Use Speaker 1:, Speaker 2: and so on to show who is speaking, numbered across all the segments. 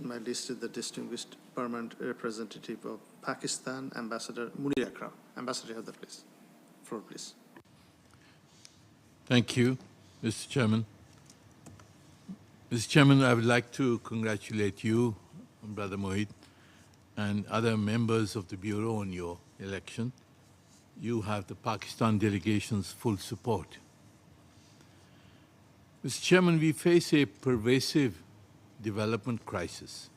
Speaker 1: on my list is the distinguished permanent representative of Pakistan, Ambassador Munir Akram. Ambassador, you have the floor, please.
Speaker 2: Thank you, Mr. Chairman. Mr. Chairman, I would like to congratulate you, Brother Mohit, and other members of the Bureau on your election. You have the Pakistan delegation's full support. Mr. Chairman, we face a pervasive development crisis.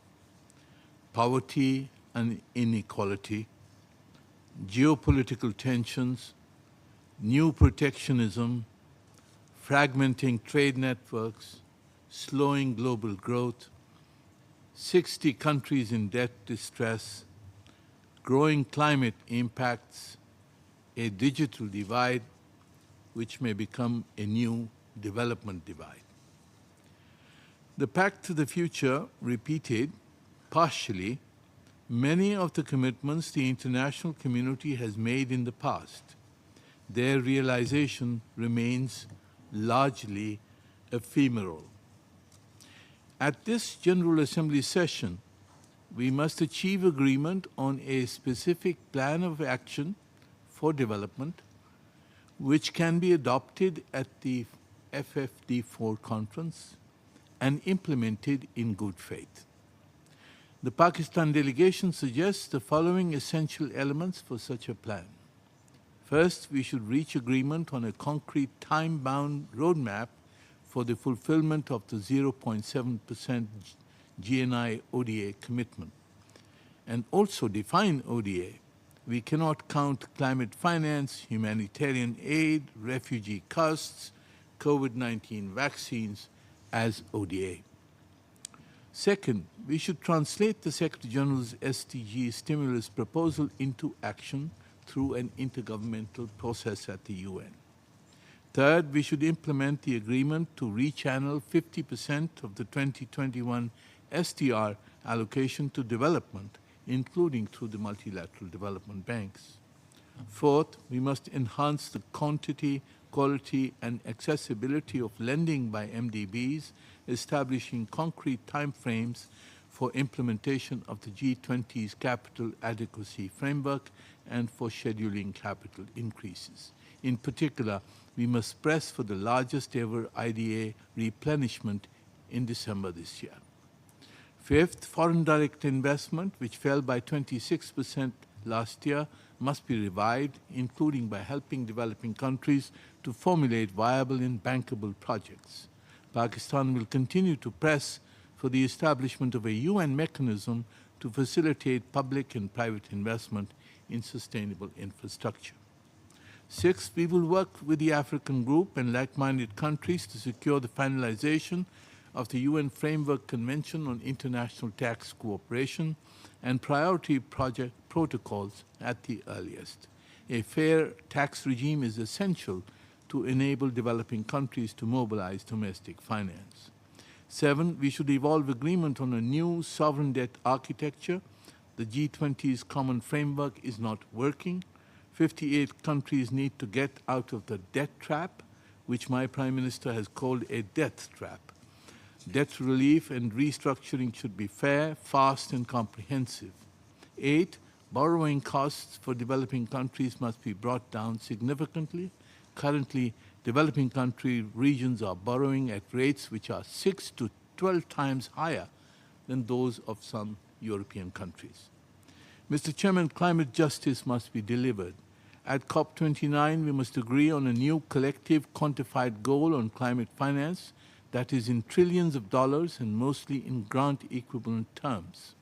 Speaker 2: Poverty and inequality, geopolitical tensions, new protectionism, fragmenting trade networks, slowing global growth, 60 countries in debt distress, growing climate impacts, a digital divide which may become a new development divide. The Pact to the Future repeated, partially, many of the commitments the international community has made in the past. Their realization remains largely ephemeral. At this General Assembly session, we must achieve agreement on a specific plan of action for development, which can be adopted at the FFD4 conference and implemented in good faith. The Pakistan delegation suggests the following essential elements for such a plan. First, we should reach agreement on a concrete time-bound roadmap for the fulfillment of the 0.7% GNI ODA commitment, and also define ODA. We cannot count climate finance, humanitarian aid, refugee costs, COVID-19 vaccines as ODA. Second, we should translate the Secretary General's SDG stimulus proposal into action through an intergovernmental process at the UN. Third, we should implement the agreement to rechannel 50% of the 2021 SDR allocation to development, including through the multilateral development banks. Fourth, we must enhance the quantity, quality, and accessibility of lending by MDBs, establishing concrete timeframes for implementation of the G20's capital adequacy framework and for scheduling capital increases. In particular, we must press for the largest ever IDA replenishment in December this year. Fifth, foreign direct investment, which fell by 26% last year, must be revived, including by helping developing countries to formulate viable and bankable projects. Pakistan will continue to press for the establishment of a UN mechanism to facilitate public and private investment in sustainable infrastructure. Sixth, we will work with the African group and like-minded countries to secure the finalization of the UN Framework Convention on International Tax Cooperation and priority project protocols at the earliest. A fair tax regime is essential to enable developing countries to mobilize domestic finance. Seven, we should evolve agreement on a new sovereign debt architecture. The G20's common framework is not working. 58 countries need to get out of the debt trap, which my Prime Minister has called a death trap. Debt relief and restructuring should be fair, fast, and comprehensive. 8, borrowing costs for developing countries must be brought down significantly. Currently, developing country regions are borrowing at rates which are 6 to 12 times higher than those of some European countries. Mr. Chairman, climate justice must be delivered. At COP29, we must agree on a new collective quantified goal on climate finance that is in trillions of dollars and mostly in grant equivalent terms.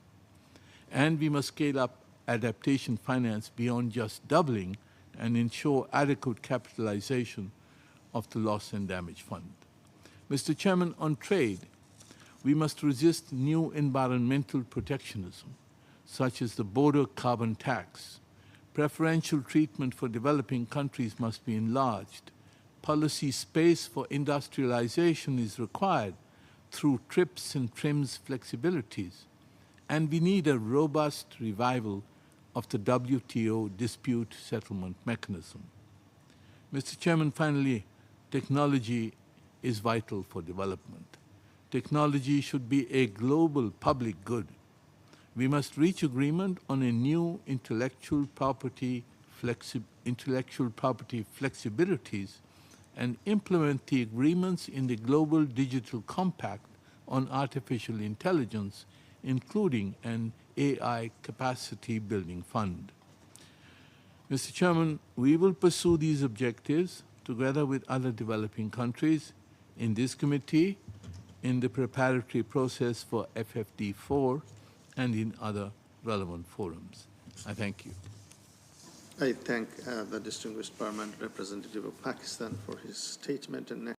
Speaker 2: And we must scale up adaptation finance beyond just doubling and ensure adequate capitalization of the loss and damage fund. Mr. Chairman, on trade, we must resist new environmental protectionism, such as the border carbon tax. Preferential treatment for developing countries must be enlarged. Policy space for industrialization is required through TRIPS and TRIMS flexibilities. And we need a robust revival of the WTO dispute settlement mechanism. Mr. Chairman, finally, technology is vital for development. Technology should be a global public good. We must reach agreement on a new intellectual property flexibilities and implement the agreements in the Global Digital Compact on artificial intelligence, including an AI capacity building fund. Mr. Chairman, we will pursue these objectives together with other developing countries in this committee, in the preparatory process for FFD4, and in other relevant forums. I thank you.
Speaker 1: I thank the distinguished Parliament representative of Pakistan for his statement. And